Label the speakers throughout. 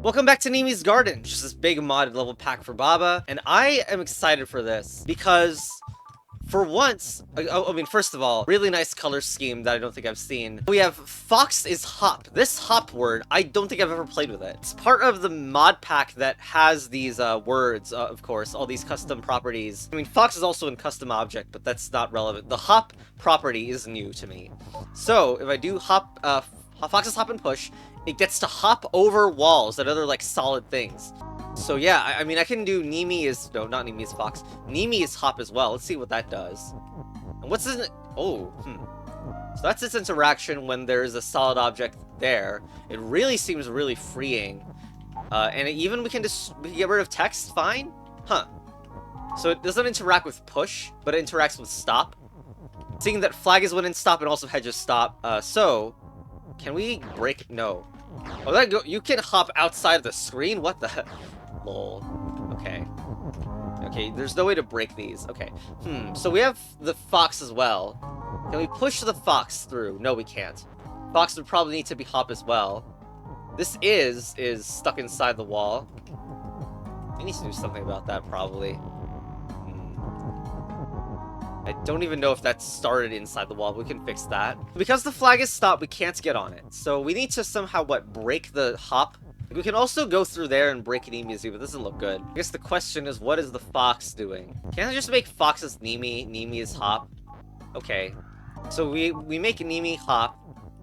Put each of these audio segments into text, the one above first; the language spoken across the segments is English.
Speaker 1: Welcome back to Nimi's Garden, just this big modded level pack for Baba, and I am excited for this because for once, I mean, first of all, really nice color scheme that I don't think I've seen. We have Fox is Hop. This hop word, I don't think I've ever played with it. It's part of the mod pack that has these words, of course, all these custom properties. I mean, Fox is also in custom object, but that's not relevant. The hop property is new to me. So, if I do hop, Fox is Hop and Push, it gets to hop over walls and other, like, solid things. So yeah, I mean, I can do Nimi is... No, not Nimi is Fox. Nimi is Hop as well. Let's see what that does. And what's this... Oh, So that's its interaction when there's a solid object there. It really seems really freeing. And even we can get rid of text, fine? Huh. So it doesn't interact with push, but it interacts with stop. Seeing that flag is when in stop and also hedge is stop. So, can we break... No. Oh, that go... You can hop outside of the screen? What the... Lol. Okay. Okay, there's no way to break these. Okay. So we have the fox as well. Can we push the fox through? No, we can't. Fox would probably need to be hop as well. This is stuck inside the wall. We need to do something about that, probably. I don't even know if that started inside the wall. We can fix that. Because the flag is stopped, we can't get on it. So we need to somehow, break the hop? We can also go through there and break Nimi, but it doesn't look good. I guess the question is, what is the fox doing? Can't I just make fox as Nimi? Nimi is hop? Okay. So we make Nimi hop,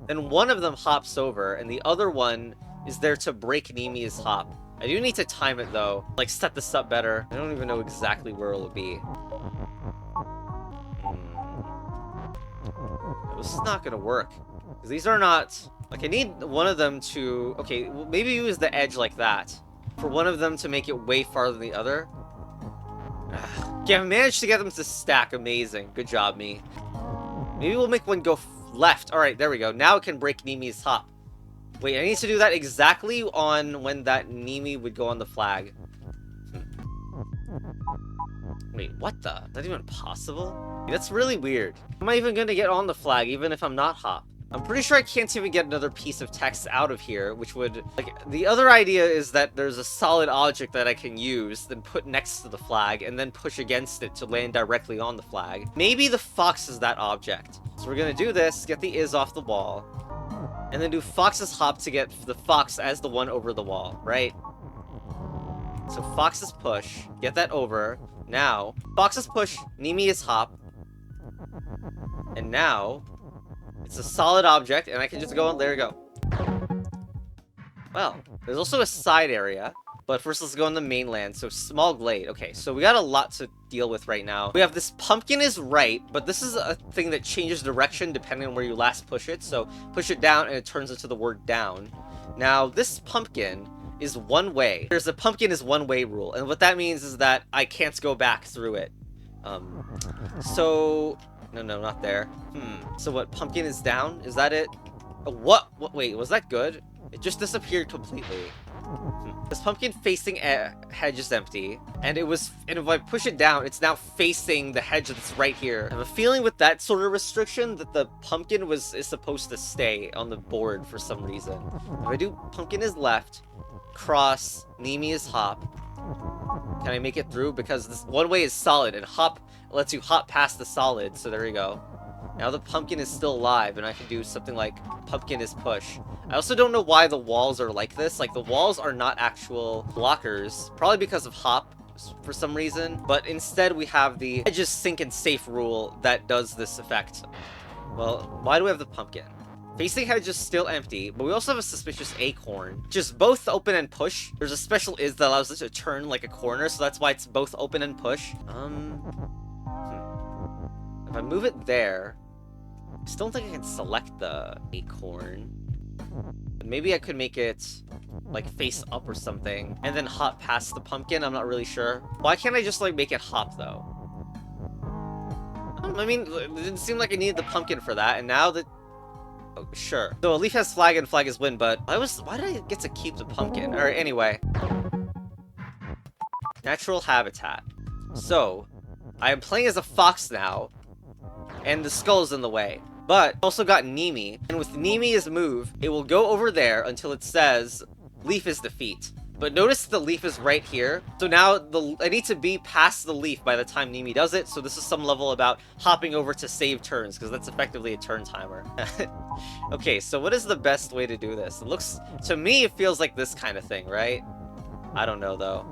Speaker 1: then one of them hops over, and the other one is there to break Nimi as hop. I do need to time it, though. Like, set this up better. I don't even know exactly where it'll be. This is not gonna work. Because these are not... Like, I need one of them to... Okay, well, maybe use the edge like that. For one of them to make it way farther than the other. Okay, I managed to get them to stack. Amazing. Good job, me. Maybe we'll make one go left. Alright, there we go. Now it can break Nimi's hop. Wait, I need to do that exactly on when that Nimi would go on the flag. Wait, what the? Is that even possible? That's really weird. Am I even gonna get on the flag even if I'm not hop? I'm pretty sure I can't even get another piece of text out of here, which would... Like, the other idea is that there's a solid object that I can use, then put next to the flag, and then push against it to land directly on the flag. Maybe the fox is that object. So we're gonna do this, get the is off the wall, and then do fox's hop to get the fox as the one over the wall, right? So fox's push, get that over. Now, fox's push, Nimi is hop. And now... It's a solid object, and I can just go on. There we go. Well, there's also a side area. But first, let's go on the mainland. So, small glade. Okay, so we got a lot to deal with right now. We have this pumpkin is right, but this is a thing that changes direction depending on where you last push it. So, push it down, and it turns into the word down. Now, this pumpkin is one way. There's a pumpkin is one-way rule. And what that means is that I can't go back through it. So... No, not there. So what, pumpkin is down? Is that it? What? Wait, was that good? It just disappeared completely. This pumpkin facing hedge is empty. And if I push it down, it's now facing the hedge that's right here. I have a feeling with that sort of restriction that the pumpkin is supposed to stay on the board for some reason. If I do pumpkin is left, cross, Nimi is hop. Can I make it through? Because this one way is solid, and hop lets you hop past the solid, so there you go. Now the pumpkin is still alive, and I can do something like pumpkin is push. I also don't know why the walls are like this. Like, the walls are not actual blockers, probably because of hop for some reason, but instead we have the edges sink and safe rule that does this effect. Well, why do we have the pumpkin? Facing hedge is still empty, but we also have a suspicious acorn. Just both open and push. There's a special is that allows it to turn like a corner, so that's why it's both open and push. If I move it there, I still don't think I can select the acorn. Maybe I could make it like face up or something, and then hop past the pumpkin. I'm not really sure. Why can't I just like make it hop though? I mean, it didn't seem like I needed the pumpkin for that, and now that... Oh, sure. So a leaf has flag and flag is win, but why did I get to keep the pumpkin? Alright, anyway. Natural habitat. So, I am playing as a fox now, and the skull is in the way. But, also got Nimi, and with Nimi's move, it will go over there until it says leaf is defeat. But notice the leaf is right here. So now I need to be past the leaf by the time Nimi does it. So this is some level about hopping over to save turns, because that's effectively a turn timer. Okay, so what is the best way to do this? It looks, to me, it feels like this kind of thing, right? I don't know, though.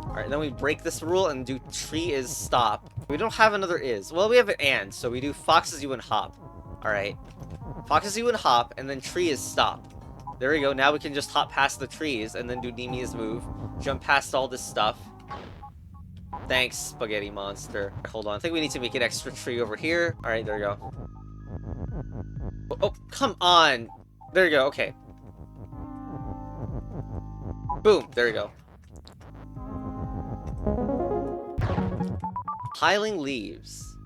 Speaker 1: Alright, then we break this rule and do tree is stop. We don't have another is. Well, we have an and, so we do fox is you and hop. Alright. Fox is you and hop, and then tree is stop. There we go. Now we can just hop past the trees and then do Nimi's move. Jump past all this stuff. Thanks, spaghetti monster. Hold on. I think we need to make an extra tree over here. Alright, there we go. Oh, come on. There you go. Okay. Boom. There we go. Piling leaves.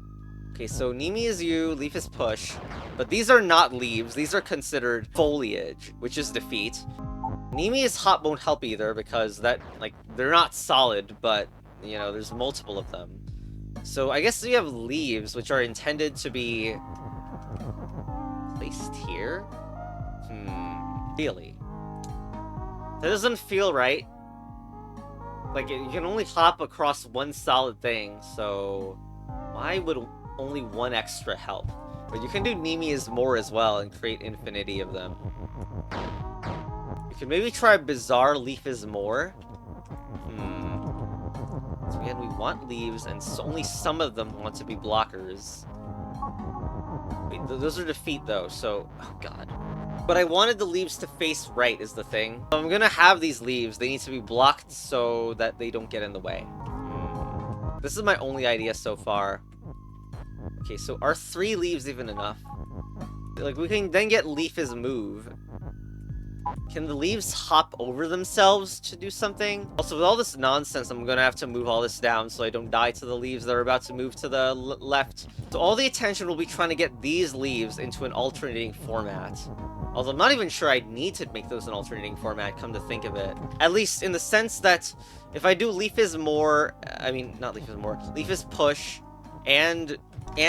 Speaker 1: Okay, so Nimi is you, leaf is push, but these are not leaves, these are considered foliage, which is defeat. Nimi's hop won't help either, because that, like, they're not solid, but, you know, there's multiple of them. So I guess we have leaves, which are intended to be placed here? Really? That doesn't feel right. Like, you can only hop across one solid thing, so why would only one extra help? But you can do Nimi is more as well and create infinity of them. You can maybe try bizarre leaf is more. So again, we want leaves, and only some of them want to be blockers. Wait, those are defeat though, so oh god. But I wanted the leaves to face right is the thing. So I'm gonna have these leaves. They need to be blocked so that they don't get in the way. This is my only idea so far. Okay, so are 3 leaves even enough? Like, we can then get leaf is move. Can the leaves hop over themselves to do something? Also, with all this nonsense, I'm gonna have to move all this down so I don't die to the leaves that are about to move to the left. So all the attention will be trying to get these leaves into an alternating format. Although I'm not even sure I need to make those an alternating format, come to think of it. At least in the sense that if I do leaf is more, I mean, not leaf is more, leaf is push and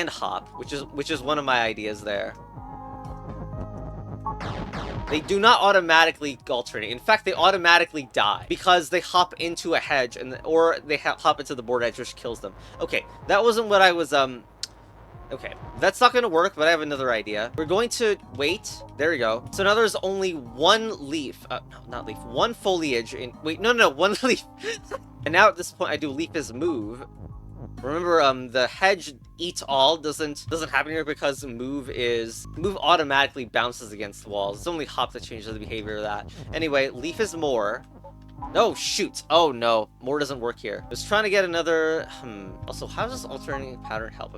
Speaker 1: hop, which is one of my ideas there. They do not automatically alternate. In fact, they automatically die because they hop into a hedge or they hop into the board edge, which kills them. Okay, that wasn't what I was okay, that's not gonna work, but I have another idea. We're going to wait. There we go. So now there's only one leaf. No, not leaf. One foliage in. Wait, no, one leaf. And now at this point, I do leaf is move. Remember, the hedge eat all doesn't happen here because move automatically bounces against walls. It's only hop that changes the behavior of that. Anyway, leaf is more. Oh shoot! Oh no, more doesn't work here. I was trying to get another. Also, how does this alternating pattern help?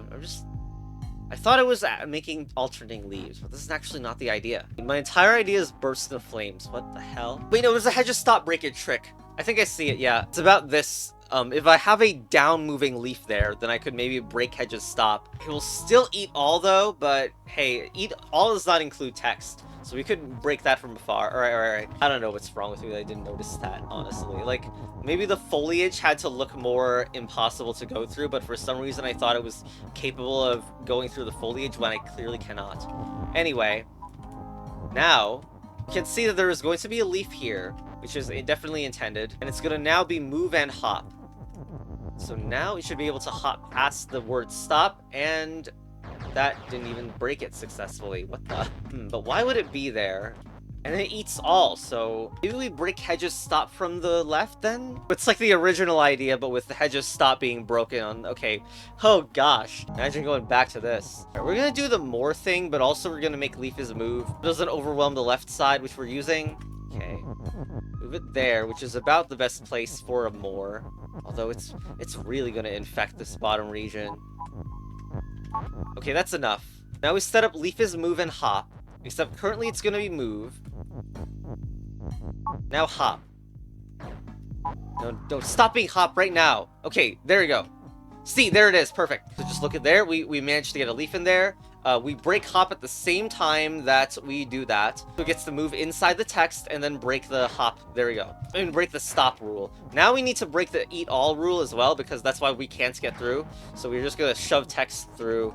Speaker 1: I thought it was making alternating leaves, but this is actually not the idea. My entire idea is burst into flames. What the hell? Wait, no, there's a hedge stop breakage trick. I think I see it. Yeah, it's about this. If I have a down-moving leaf there, then I could maybe break Hedge's stop. It will still eat all, though, but hey, eat all does not include text, so we could break that from afar. Alright. I don't know what's wrong with me that I didn't notice that, honestly. Like, maybe the foliage had to look more impossible to go through, but for some reason I thought it was capable of going through the foliage when I clearly cannot. Anyway, now, you can see that there is going to be a leaf here, which is definitely intended, and it's going to now be move and hop. So now we should be able to hop past the word stop, and that didn't even break it successfully. What the? But why would it be there? And then it eats all, so maybe we break Hedge's stop from the left then? It's like the original idea, but with the Hedge's stop being broken on, okay. Oh gosh, imagine going back to this. Right, we're gonna do the more thing, but also we're gonna make leaf is move. It doesn't overwhelm the left side, which we're using. Okay, move it there, which is about the best place for a more. Although it's really gonna infect this bottom region. Okay, that's enough. Now we set up leaf is move and hop. Except currently it's gonna be move. Now hop. No, stop being hop right now. Okay, there we go. See, there it is, perfect. So just look at there, we managed to get a leaf in there. We break hop at the same time that we do that. So it gets to move inside the text and then break the hop. There we go. And break the stop rule. Now we need to break the eat all rule as well, because that's why we can't get through. So we're just gonna shove text through.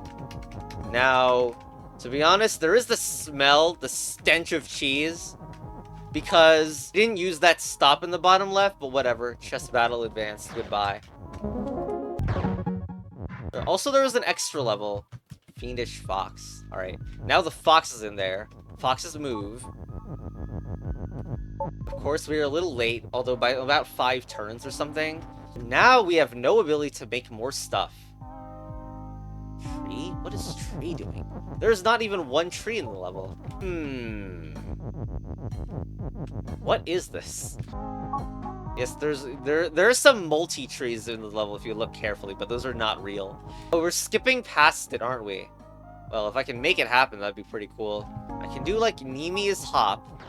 Speaker 1: Now, To be honest, there is the smell, the stench of cheese. Because I didn't use that stop in the bottom left, but whatever. Chess battle advanced. Goodbye. Also, there was an extra level. Fiendish fox. Alright. Now the fox is in there. Foxes move. Of course, we are a little late, although by about 5 turns or something. Now we have no ability to make more stuff. Tree? What is tree doing? There's not even one tree in the level. What is this? Yes, there are some multi-trees in the level if you look carefully, but those are not real. Oh, we're skipping past it, aren't we? Well, if I can make it happen, that'd be pretty cool. I can do, like, Nimi's hop.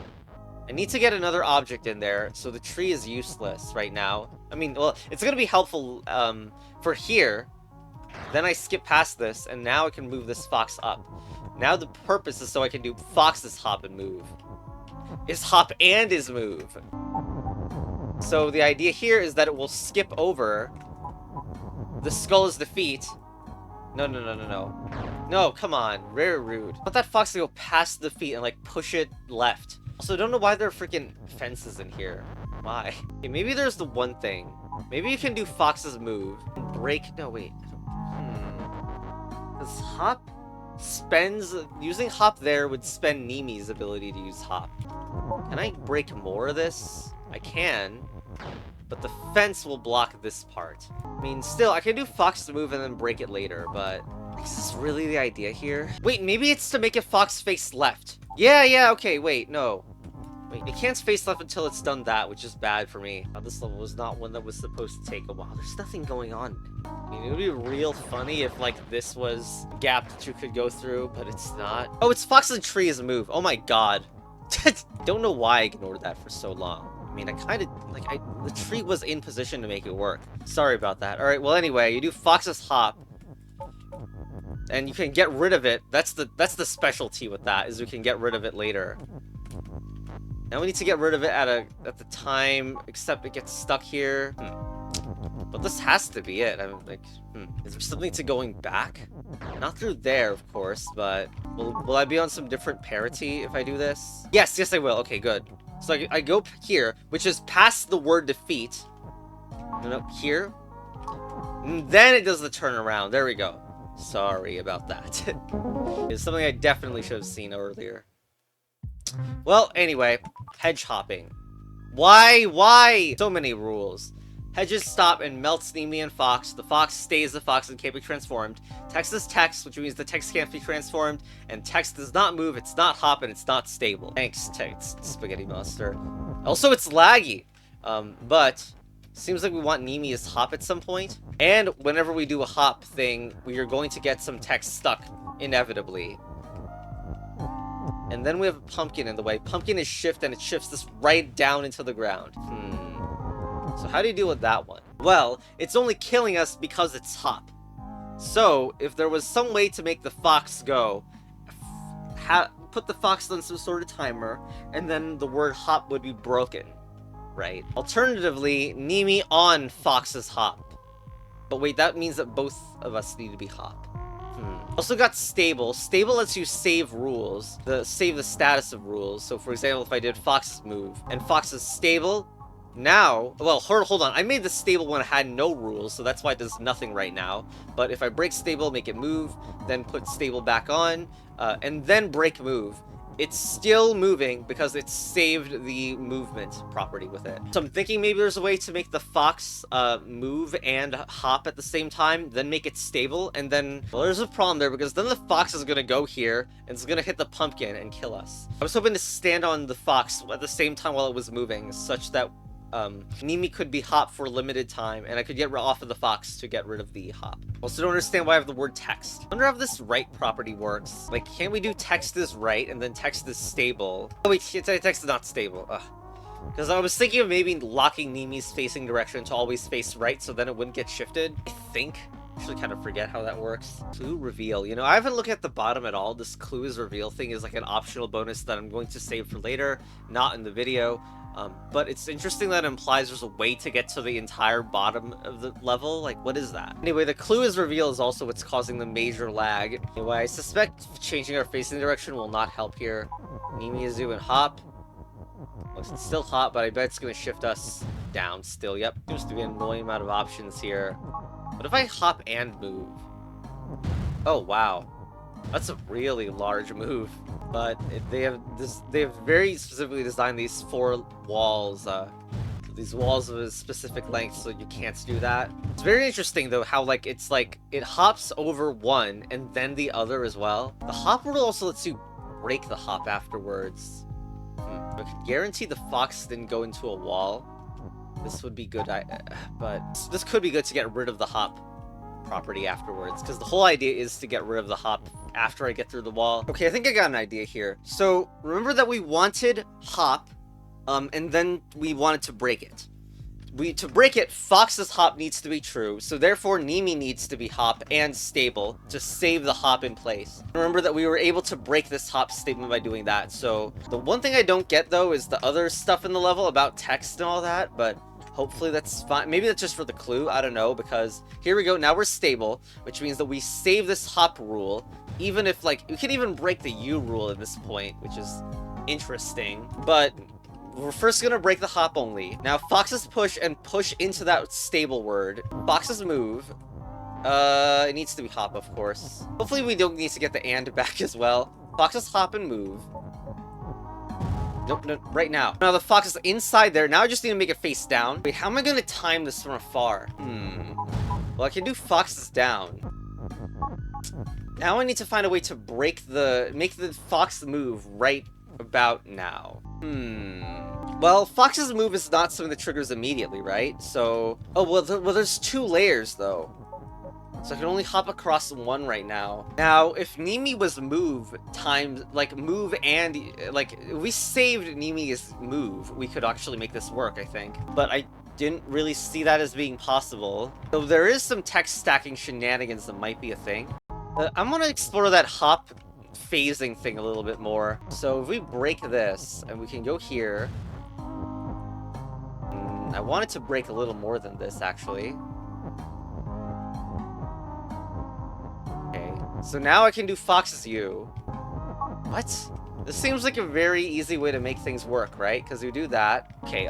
Speaker 1: I need to get another object in there, so the tree is useless right now. I mean, well, it's gonna be helpful, for here. Then I skip past this, and now I can move this fox up. Now the purpose is so I can do fox's hop and move. Is hop and is move. So the idea here is that it will skip over. The skull is the feet. No. No, come on. Very rude. I want that fox to go past the feet and, like, push it left. Also, I don't know why there are freaking fences in here. Why? Okay, maybe there's the one thing. Maybe you can do fox's move. Break. No, wait. Because hop spends... Using hop there would spend Nimi's ability to use hop. Can I break more of this? I can. But the fence will block this part. I mean, still, I can do fox's move and then break it later, but... Is this really the idea here? Wait, maybe it's to make it fox face left. Yeah, okay, wait, no. Wait, it can't face left until it's done that, which is bad for me. This level was not one that was supposed to take a while. There's nothing going on. I mean, it would be real funny if, like, this was a gap that you could go through, but it's not. Oh, it's fox and trees move. Oh my god. Don't know why I ignored that for so long. I mean, I kind of, like, the tree was in position to make it work. Sorry about that. Alright, well, anyway, you do fox's hop. And you can get rid of it. That's the specialty with that, is we can get rid of it later. Now we need to get rid of it at the time, except it gets stuck here. But this has to be it. I'm like, is there something to going back? Not through there, of course, but will I be on some different parity if I do this? Yes, I will. Okay, good. So I go here, which is past the word defeat. And up here. And then it does the turnaround. There we go. Sorry about that. It's something I definitely should have seen earlier. Well, anyway, hedge hopping. Why? So many rules. Hedges stop and melts Nimi and Fox. The Fox stays the Fox and can't be transformed. Text is text, which means the text can't be transformed. And text does not move, it's not hop, and it's not stable. Thanks, text, Spaghetti Monster. Also, it's laggy. But seems like we want Nimi's hop at some point. And whenever we do a hop thing, we are going to get some text stuck, inevitably. And then we have a pumpkin in the way. Pumpkin is shift, and it shifts this right down into the ground. So how do you deal with that one? Well, it's only killing us because it's hop. So, if there was some way to make the fox go, put the fox on some sort of timer, and then the word hop would be broken, right? Alternatively, Nimi on fox's hop. But wait, that means that both of us need to be hop. Also got stable. Stable lets you save rules, save the status of rules. So for example, if I did fox's move, and fox is stable, now, well, hold on. I made the stable when it had no rules, so that's why it does nothing right now. But if I break stable, make it move, then put stable back on, and then break move, it's still moving because it's saved the movement property with it. So I'm thinking maybe there's a way to make the fox move and hop at the same time, then make it stable, and then, well, there's a problem there because then the fox is gonna go here and it's gonna hit the pumpkin and kill us. I was hoping to stand on the fox at the same time while it was moving, such that Nimi could be hop for a limited time, and I could get off of the fox to get rid of the hop. Also don't understand why I have the word text. I wonder how this right property works. Like, can't we do text is right, and then text is stable? Oh wait, text is not stable. Ugh. Because I was thinking of maybe locking Nimi's facing direction to always face right, so then it wouldn't get shifted. I think. I actually kind of forget how that works. Clue reveal. You know, I haven't looked at the bottom at all. This clue is reveal thing is like an optional bonus that I'm going to save for later, not in the video. But it's interesting that it implies there's a way to get to the entire bottom of the level. Like, what is that? Anyway, the clue is revealed is also what's causing the major lag. Anyway, I suspect changing our facing direction will not help here. Nimi is doing hop. Looks it's still hot, but I bet it's gonna shift us down still. Yep, seems to be an annoying amount of options here. What if I hop and move? Oh, wow. That's a really large move. But they have very specifically designed these 4 walls, these walls of a specific length, so you can't do that. It's very interesting though how it's like it hops over one and then the other as well. The hop rule also lets you break the hop afterwards. I could guarantee the fox didn't go into a wall. This would be good, but this could be good to get rid of the hop property afterwards, because the whole idea is to get rid of the hop after I get through the wall. Okay, I think I got an idea here. So remember that we wanted hop, and then we wanted to break it. To break it, Fox's hop needs to be true, so therefore Nimi needs to be hop and stable to save the hop in place. Remember that we were able to break this hop statement by doing that. So the one thing I don't get though is the other stuff in the level about text and all that, but hopefully that's fine. Maybe that's just for the clue, I don't know, because here we go, now we're stable, which means that we save this hop rule, even if we can even break the U rule at this point, which is interesting, but we're first gonna break the hop only. Now, Fox's push and push into that stable word. Fox's move. It needs to be hop, of course. Hopefully we don't need to get the and back as well. Fox's hop and move. Nope, no, right now. Now the fox is inside there. Now I just need to make it face down. Wait, how am I gonna time this from afar? Well, I can do foxes down. Now I need to find a way to make the fox move right about now. Well, Fox's move is not something that triggers immediately, right? So, oh, well, there's 2 layers, though. So I can only hop across one right now. Now, if Nimi was move times, move and, if we saved Nimi's move, we could actually make this work, I think. But I didn't really see that as being possible. So there is some text stacking shenanigans that might be a thing. I'm gonna explore that hop phasing thing a little bit more. So if we break this, and we can go here. I wanted to break a little more than this, actually. Okay, so now I can do Fox's U. What? This seems like a very easy way to make things work, right? Because we do that. Okay,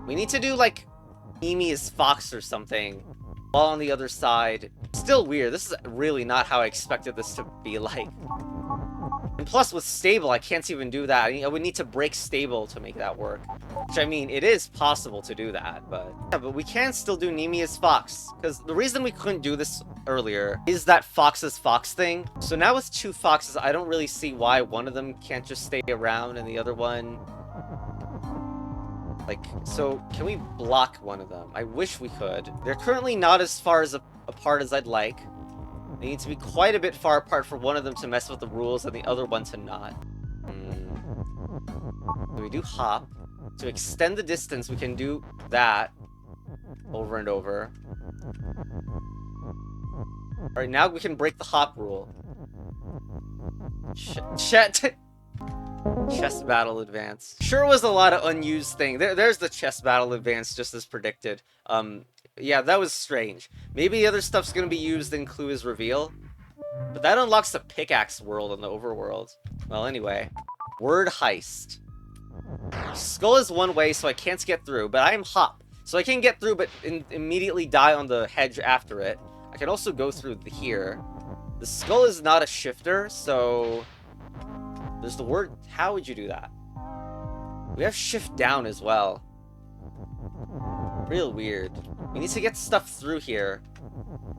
Speaker 1: we need to do, Nimi is Fox or something. While on the other side. Still weird. This is really not how I expected this to be like. And plus, with stable, I can't even do that. I would need to break stable to make that work. Which, I mean, it is possible to do that, but... Yeah, but we can still do Nimi as Fox. Because the reason we couldn't do this earlier is that Fox's Fox thing. So now with 2 foxes, I don't really see why one of them can't just stay around and the other one... so can we block one of them? I wish we could. They're currently not as far apart as I'd like. They need to be quite a bit far apart for one of them to mess with the rules and the other one to not. So we do hop. To extend the distance, we can do that over and over. Alright, now we can break the hop rule. Chess battle advance. Sure was a lot of unused thing. There's the chess battle advance just as predicted. Yeah, that was strange. Maybe the other stuff's gonna be used in Clue is Reveal. But that unlocks the pickaxe world in the overworld. Well, anyway. Word heist. Skull is one way, so I can't get through, but I am hop. So I can get through, but immediately die on the hedge after it. I can also go through here. The skull is not a shifter, so... There's the word... How would you do that? We have shift down as well. Real weird. We need to get stuff through here.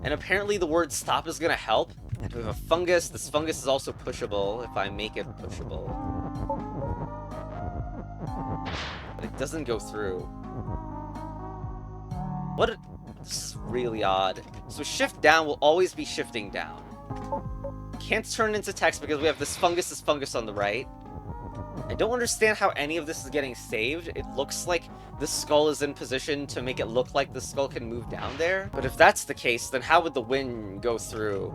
Speaker 1: And apparently the word stop is gonna help. And we have a fungus. This fungus is also pushable if I make it pushable. But it doesn't go through. This is really odd. So shift down will always be shifting down. Can't turn into text because we have this fungus on the right. I don't understand how any of this is getting saved. It looks like the skull is in position to make it look like the skull can move down there. But if that's the case, then how would the wind go through?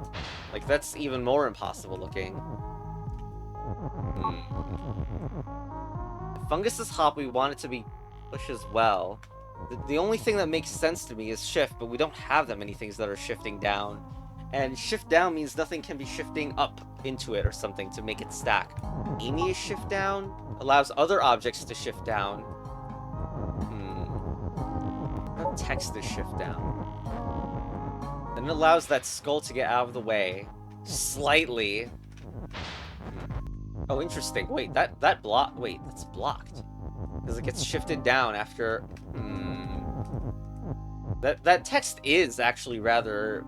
Speaker 1: That's even more impossible looking. fungus is hop, we want it to be push as well. The only thing that makes sense to me is shift, but we don't have that many things that are shifting down. And shift down means nothing can be shifting up into it or something to make it stack. Nimi is shift down, allows other objects to shift down. Text is shift down. Then it allows that skull to get out of the way. Slightly. Oh, interesting. Wait, that's blocked. Because it gets shifted down after... That text is actually rather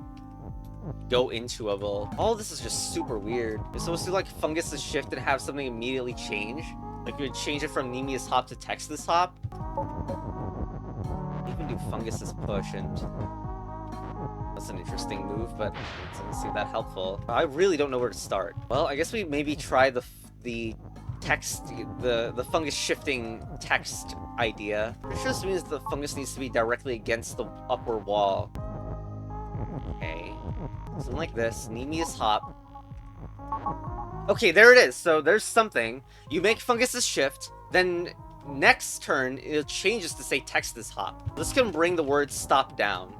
Speaker 1: go intuable. All this is just super weird. It's supposed to like fungus is shift and have something immediately change. Like you would change it from Nimi is hop to text is hop. Even do fungus is push, and that's an interesting move, but it doesn't seem that helpful. I really don't know where to start. Well, I guess we maybe try the text, the fungus shifting text idea. Pretty sure this means the fungus needs to be directly against the upper wall. Okay. Something like this. Nimi is hop. Okay, there it is. So there's something. You make fungus's shift, then next turn it changes to say text is hop. This can bring the word stop down.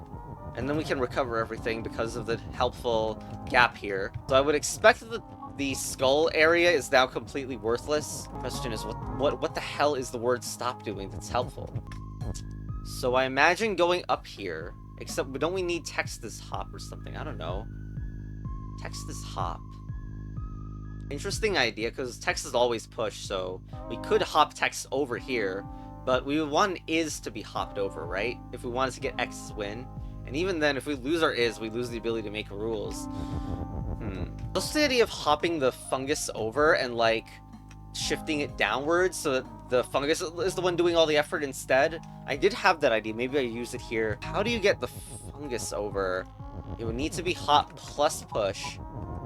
Speaker 1: And then we can recover everything because of the helpful gap here. So I would expect that the skull area is now completely worthless. Question is, what the hell is the word stop doing that's helpful? So I imagine going up here, except don't we need text is hop or something? I don't know. Text is hop. Interesting idea, because text is always push, so we could hop text over here, but we would want is to be hopped over, right? If we wanted to get X's win. And even then, if we lose our is, we lose the ability to make rules. What's the idea of hopping the fungus over and, like, shifting it downwards so that the fungus is the one doing all the effort instead? I did have that idea. Maybe I use it here. How do you get the fungus over? It would need to be hop plus push,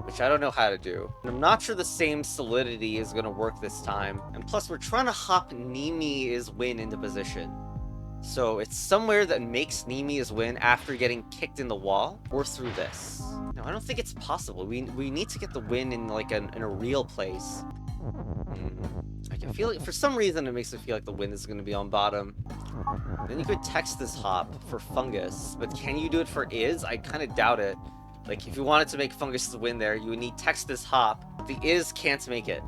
Speaker 1: which I don't know how to do. And I'm not sure the same solidity is going to work this time. And plus, we're trying to hop Nimi is win into position. So it's somewhere that makes Nimi is win after getting kicked in the wall or through this. No, I don't think it's possible. We need to get the win in like in a real place. I can feel it for some reason. It makes me feel like the win is going to be on bottom. Then you could text this hop for fungus, but can you do it for is? I kind of doubt it. Like if you wanted to make fungus the win there, you would need text this hop. The is can't make it.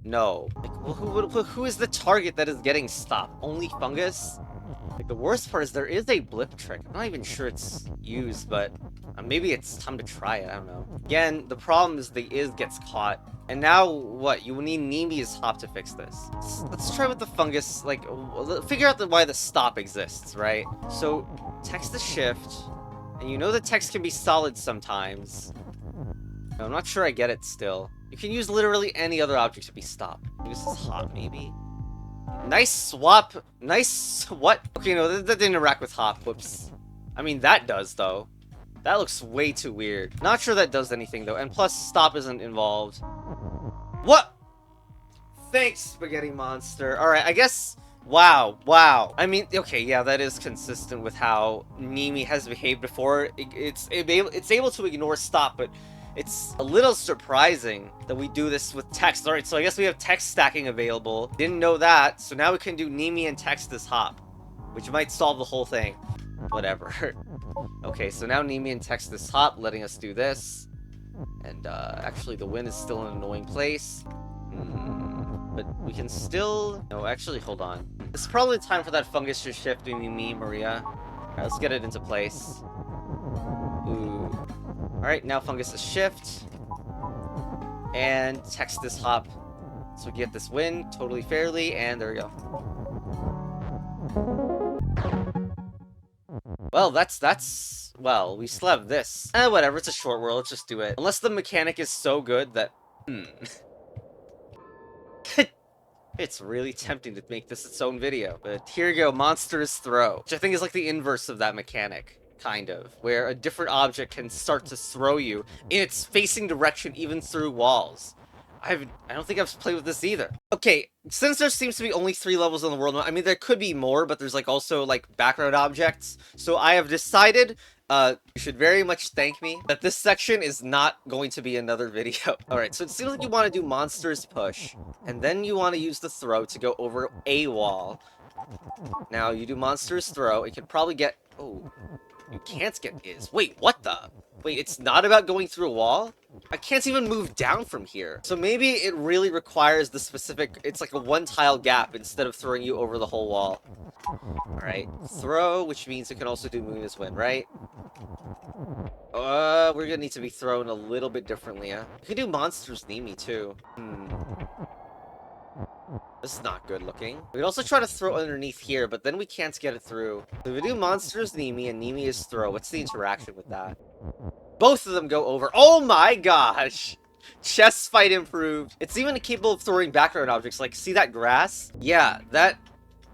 Speaker 1: No. Like, well, who is the target that is getting stopped? Only fungus? Like, the worst part is there is a blip trick. I'm not even sure it's used, but maybe it's time to try it. I don't know. Again, the problem is the is gets caught. And now, what? You need Nimi's hop to fix this. Let's try with the fungus, like, figure out why the stop exists, right? So, text the shift, and you know the text can be solid sometimes. No, I'm not sure I get it still. You can use literally any other object to be stopped. Use this hop, maybe? Nice swap. Nice... What? Okay, no, that didn't interact with hop. Whoops. I mean, that does, though. That looks way too weird. Not sure that does anything, though. And plus, stop isn't involved. What? Thanks, Spaghetti Monster. Alright, I guess... Wow. I mean, okay, yeah, that is consistent with how Nimi has behaved before. It's able to ignore stop, but... It's a little surprising that we do this with text. Alright, so I guess we have text stacking available. Didn't know that, so now we can do Nimi and text this hop, which might solve the whole thing. Whatever. Okay, so now Nimi and text this hop, letting us do this. And, actually the win is still in an annoying place. But we can still... No, actually, hold on. It's probably time for that fungus to shift to me, Maria. Alright, let's get it into place. Ooh. Alright, now fungus is shift. And text this hop. So we get this win totally fairly, and there we go. Well, well, we still have this. Whatever, it's a short world, let's just do it. Unless the mechanic is so good that... It's really tempting to make this its own video. But here you go, Monstrous Throw. Which I think is like the inverse of that mechanic. Kind of, where a different object can start to throw you in its facing direction, even through walls. I don't think I've played with this either. Okay, since there seems to be only 3 levels in the world, I mean, there could be more, but there's like also like background objects. So I have decided You should very much thank me that this section is not going to be another video. Alright, so it seems like you want to do Monstrous push, and then you want to use the throw to go over a wall. Now, you do Monstrous throw, it can probably get... Oh, you can't get is. Wait, what the? Wait, it's not about going through a wall? I can't even move down from here. So maybe it really requires the specific... It's like a one-tile gap instead of throwing you over the whole wall. Alright, throw, which means it can also do Muna's win, right? We're gonna need to be thrown a little bit differently, huh? You can do Monstrous Nimi, too. This is not good looking. We could also try to throw underneath here, but then we can't get it through. So if we do Monstrous Nimi and Nimi is throw, what's the interaction with that? Both of them go over. Oh my gosh! Chess fight improved. It's even capable of throwing background objects. Like, see that grass? Yeah, that...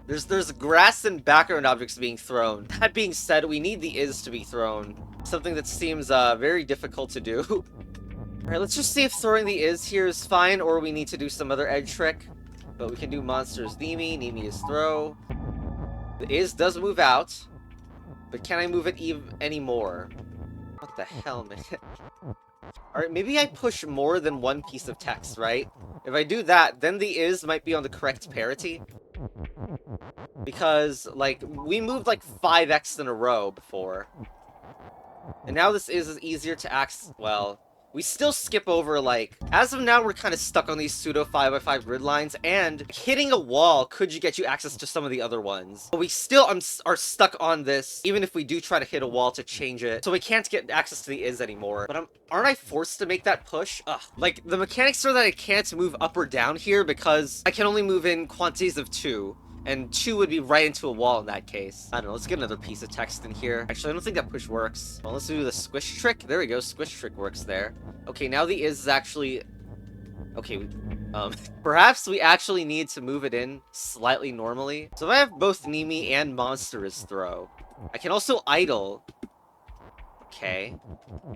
Speaker 1: There's grass and background objects being thrown. That being said, we need the is to be thrown. Something that seems very difficult to do. Alright, let's just see if throwing the is here is fine, or we need to do some other edge trick. But we can do Monstrous Nimi. Nimi is throw. The is does move out. But can I move it any more? What the hell, man? Alright, maybe I push more than one piece of text, right? If I do that, then the is might be on the correct parity. Because, like, we moved like 5x in a row before. And now this is easier to access. Well, we still skip over, like... As of now, we're kind of stuck on these pseudo 5x5 grid lines, and hitting a wall could get you access to some of the other ones. But we still are stuck on this, even if we do try to hit a wall to change it. So we can't get access to the is anymore. But aren't I forced to make that push? Ugh. Like, the mechanics are that I can't move up or down here because I can only move in quantities of 2. And 2 would be right into a wall in that case. I don't know, let's get another piece of text in here. Actually, I don't think that push works. Well, let's do the squish trick. There we go, squish trick works there. Okay, now the is actually... Okay, perhaps we actually need to move it in slightly normally. So if I have both Nimi and Monstrous throw, I can also idle. Okay,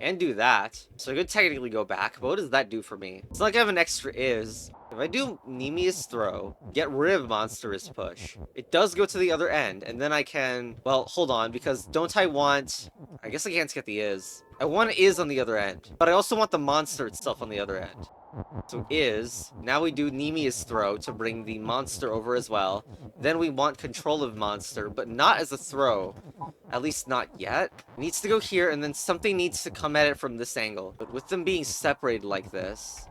Speaker 1: and do that. So I could technically go back, but what does that do for me? It's not like I have an extra is. If I do Nimi's throw, get rid of Monstrous push, it does go to the other end, and then I can... Well, hold on, because don't I want... I guess I can't get the is. I want is on the other end, but I also want the monster itself on the other end. So is... Now we do Nimi's throw to bring the monster over as well. Then we want control of monster, but not as a throw. At least not yet. It needs to go here, and then something needs to come at it from this angle. But with them being separated like this...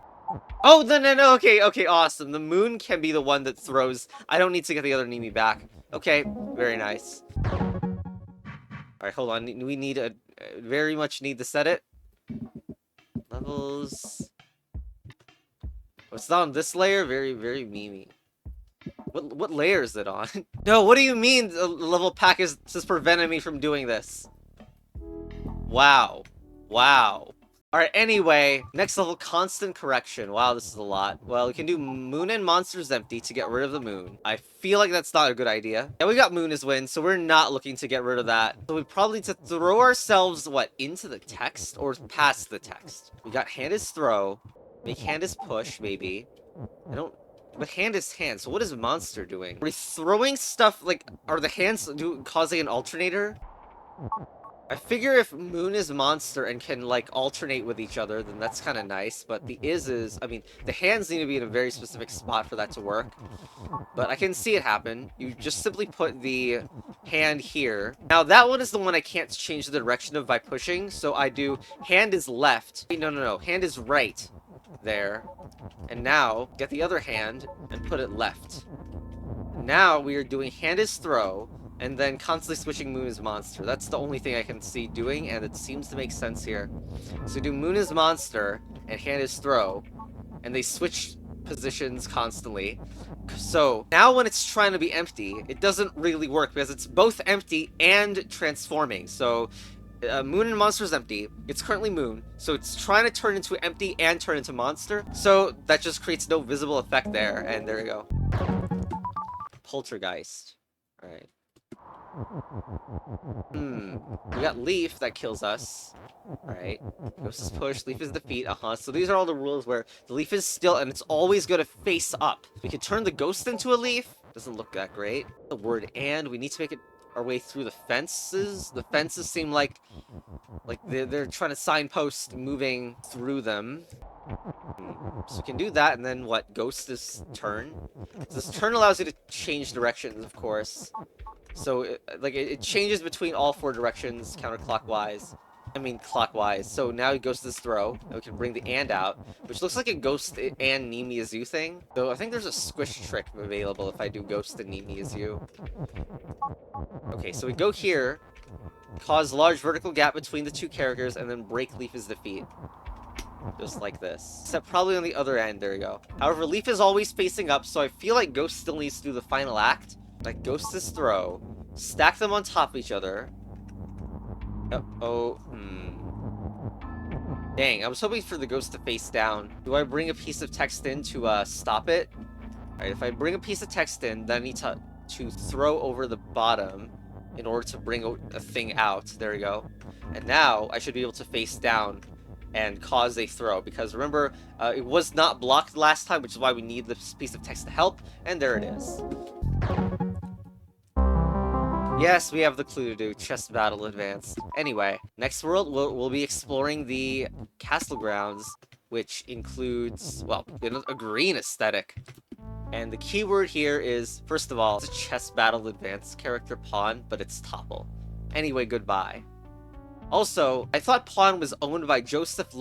Speaker 1: Oh, no, okay, awesome. The moon can be the one that throws. I don't need to get the other Nimi back. Okay, very nice. Alright, hold on. We need a... very much need to set it. Levels... Oh, it's not on this layer? Very memey. What layer is it on? No, what do you mean the level pack is just preventing me from doing this? Wow. Alright, anyway, next level, constant correction. Wow, this is a lot. Well, we can do moon and monsters empty to get rid of the moon. I feel like that's not a good idea. Yeah, we got moon as win, so we're not looking to get rid of that. So we probably need to throw ourselves, what, into the text or past the text? We got hand is throw, make hand is push, maybe. But hand is hand, so what is monster doing? Are we throwing stuff, like, are the hands causing an alternator? I figure if moon is monster and can, like, alternate with each other, then that's kind of nice, but the is, I mean, the hands need to be in a very specific spot for that to work. But I can see it happen. You just simply put the hand here. Now, that one is the one I can't change the direction of by pushing, so I do hand is left. Wait, no, hand is right. There. And now, get the other hand and put it left. Now, we are doing hand is throw, and then constantly switching moon is monster. That's the only thing I can see doing, and it seems to make sense here. So do moon is monster, and hand is throw, and they switch positions constantly. So, now when it's trying to be empty, it doesn't really work, because it's both empty and transforming. So, moon and monster is empty. It's currently moon, so it's trying to turn into empty and turn into monster. So, that just creates no visible effect there, and there we go. Poltergeist. Alright. We got Leaf that kills us. Alright. Ghost is push, Leaf is defeat. So these are all the rules where the Leaf is still and it's always going to face up. We can turn the Ghost into a Leaf. Doesn't look that great. The word and, we need to make it... our way through the fences. The fences seem like they're trying to signpost moving through them. So we can do that, and then what? Ghost this turn? So this turn allows you to change directions, of course. So, it changes between all 4 directions counterclockwise. I mean, clockwise. So now it goes to this throw, and we can bring the and out, which looks like a Ghost and Nimi as you thing. So I think there's a squish trick available if I do Ghost and Nimi as you. Okay, so we go here, cause large vertical gap between the 2 characters, and then break Leaf as defeat. Just like this. Except probably on the other end, there we go. However, Leaf is always facing up, so I feel like Ghost still needs to do the final act. Like, Ghost this throw, stack them on top of each other. Dang, I was hoping for the Ghost to face down. Do I bring a piece of text in to stop it? Alright, if I bring a piece of text in, then I need to throw over the bottom in order to bring a thing out. There we go. And now I should be able to face down and cause a throw, because remember, it was not blocked last time, which is why we need this piece of text to help, and there it is. Yes, we have the clue to do. Chess battle advanced. Anyway, next world, we'll be exploring the castle grounds, which includes, well, a green aesthetic. And the keyword here is, first of all, it's a chess battle advanced character pawn, but it's topple. Anyway, goodbye. Also, I thought pawn was owned by Joseph